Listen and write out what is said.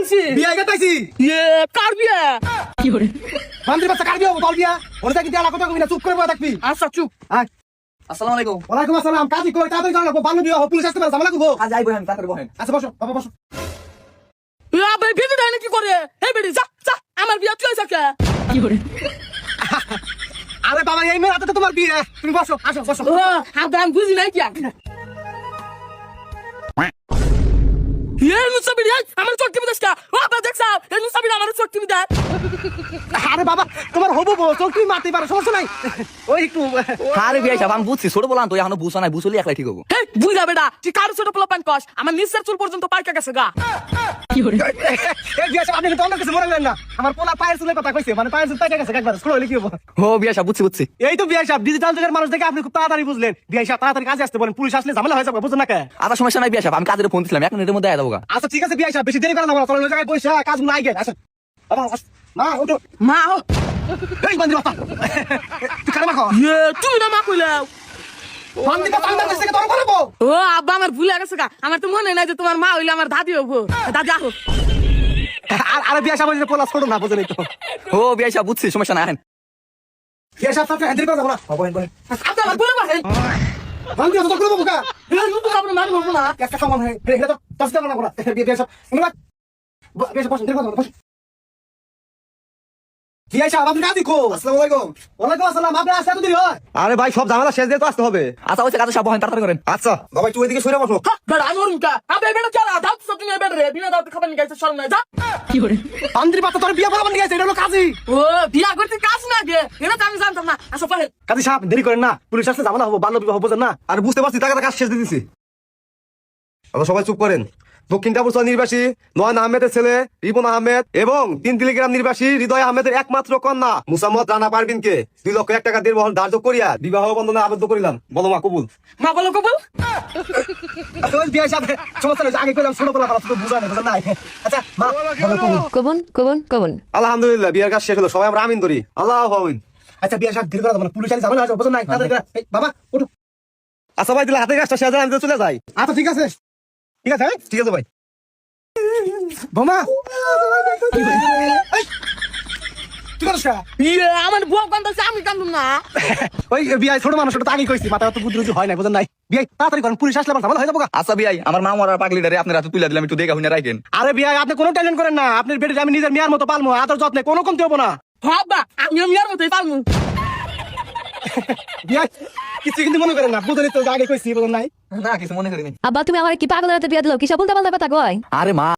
আনছি বিয়া গেতাইছি কার বিয়া বান্দির বাচ্চা কার বিয়া বল বিয়া ওরে কি দিয়া কথা কবি না চুপ করে বসে থাকবি আচ্ছা চুপ আয় আসসালামু আলাইকুম ওয়ালাইকুম আসসালাম কাজী কই তাড়াতাড়ি জানো বান্ধব বিয়া পুলিশ আসতে পারে ঝামেলা করবো আজ আইবো আমি তাড়াতাড়ি বহেন আচ্ছা বসো বাবা বসো ভাই ভিডিও দেয় কি করে হে বেডি যা যা আমার বিয়া তুই যাকে আরে বাবা এই মেয়ে রাতে তো তোমার বিয়ে তুমি বসো আসো বসো ও আমি বুঝি নাই কি নুসাবির আমার চোখ টিভি দেখ ও আপা দেখছা এই নুসাবির আমার চোখ টিভি দেখ আরে বাবা তোমার হবু বউ চোখ তুমি মারতে পারো সমস্যা নাই ওই একটু আরে বিয়াই সাহেব আমি বুঝছি ছোট বলান তো এখনো বুঝছো নাই বুঝলি একলাই ঠিক হবো হে বুঝা বেটা তুই কার ছোট পোলা প্যান্ট কস আমার নিচের চুল পর্যন্ত পাইকা গেছে গা এই বিয়া সাহেব আপনি তো অন্য কিছু মনে না আমার পোলা পায়ের চুলের কথা কইছে মানে পায়ের চুল পাইকা গেছে একবার স্কুল হলে কি হবো ও বিয়া সাহেব বুঝছি এই তো বিয়া সাহেব ডিজিটাল যুগের মানুষ দেখে আপনি খুব তাড়াতাড়ি বুঝলেন বিয়া সাহেব তাড়াতাড়ি কাজে আসতে বলেন পুলিশ আসলে ঝামেলা হয়ে যাবে বুঝছেন না কে আচ্ছা সমস্যা নাই বিয়া সাহেব আমি কাজের ফোন দিছিলাম এখন এর মধ্যে আয় যাবো গা। আচ্ছা ঠিক আছে বিয়া সাহেব বেশি দেরি করেন না চলেন ওই জায়গায় বসে কাজগুলো আগে আসেন বাবা মা ওঠো মা ও এই বান্দির বাচ্চা তুই কারে মাখো তুই না মা কইলাও বান্দির বাচ্চা আমি কাছ থেকে তোর করবো ও আব্বা আমার ভুলে গেছে গা আমার তো মনে নাই যে তোমার মা হইলে আমার দাদি হবো দাদি আহো আরে বিয়া সাহেব ওই পোলা ছোট না বুঝেন তো ও বিয়া সাহেব বুঝছি সমস্যা নাই আহেন। বিয়া সাহেব সাথে হ্যান্ডেল করে যাবো না বহেন বহেন আচ্ছা আমার বলে বাহেন বান্দির বাচ্চা করবো বুকা নতুন কাপড় মার হবো না একটা সমান হয় এটা তো দশটা না করা বিয়া সাহেব বিয়া সাহেব বসেন দেখো বসেন বিয়া সাহেব আপনি কাজী কো আসসালামু আলাইকুম ওয়ালাইকুম আসসালাম আপনি আসতে এত দেরি হয় আরে ভাই সব ঝামেলা শেষ দিয়ে তো আসতে হবে। আচ্ছা ওই কাজ সব বহেন তাড়াতাড়ি করেন। আচ্ছা বাবা তুই ওইদিকে সরে বসো। বেড়া আমি ওরুম কা আবে বেড়া চলা দাও তো তুমি বেড়া রে বিনা দাও খাবার নিয়ে গেছে শরম নাই যা বান্দির বাচ্চা তোর বিয়া বলা গেছে এটা হলো কাজী ও বিয়া করতে কাজ না গে এটা তো আমি জানতাম না আসো পাহে কাজী সাহেব দেরি করেন না পুলিশ আসলে ঝামেলা হবো বাল্য বিবাহ বোঝেন না আর বুঝতে পারছি টাকাটা কাজ শেষ দিয়ে দিছি। আমরা সবাই চুপ করেন। দক্ষিণ টাপুরচর নির্বাসী নয়ন আহমেদের ছেলে রিপন আহমেদ এবং 3 টেলিগ্রাম নির্বাসী হৃদয় আহমেদের একমাত্র কন্যা মুসাম্মদ রানা পারভিনকে 2,00,000 টাকা দিয়ে ধার্য করিয়া বিবাহ বন্ধনে আবদ্ধ করিলাম। বলো মা কবুল। মা বলো কবুল আচ্ছা ওই বিয়া সাহেব সমস্যা নেই আগে কইলাম ছোট বলা ভালো তো বুঝা নেই বুঝেন না আচ্ছা মা বলো কবুল কবুন কবুন কবুন আলহামদুলিল্লাহ বিয়ের কাজ শেষ হলো সবাই আমরা আমিন ধরি আল্লাহ আমিন। আচ্ছা বিয়া সাহেব দেরি করা যাবে না পুলিশ আসলে ঝামেলা হয়ে যাবে বুঝেন না তাড়াতাড়ি করে এই, বাবা ওঠো আচ্ছা ভাই দিলে হাতে কাজটা শেষ আমি তো চলে যাই। আচ্ছা ঠিক আছে ঠিক আছে ঠিক আছে ভাই। বোমা তুই করিস ইয়ে আমার বউ কান্দাছে আমি কান্দুম না ওই বিয়া ছোট মানুষ তো আগে কইছি মাথা তো বুদ্ধি হয় না বুঝেন নাই বিয়া তাড়াতাড়ি করেন পুলিশ আসলে আবার ঝামেলা হয়ে যাবো গা। আচ্ছা বিয়াই আমার মা মরার পাগলিটারে আপনার হাতে তুলে দিলাম একটু দেখা হুইনা রাখেন। আরে বিয়া আপনি কোনো টেনশন করেন না আপনার বেটি আমি নিজের মেয়ের মতো পালমো আদর যত্নে কোনো কমতি হবো না হবা আমি আর মতই পালমু বিয়া কিছু কিন্তু মনে করেন না বুঝলি তো আগে কইছি বুঝেন নাই না কিছু মনে করিনি। আব্বা তুমি আমার কি পাগলের হাতে বিয়া দিলো কি সব উল্টা পাল্টা কথা কয় আরে মা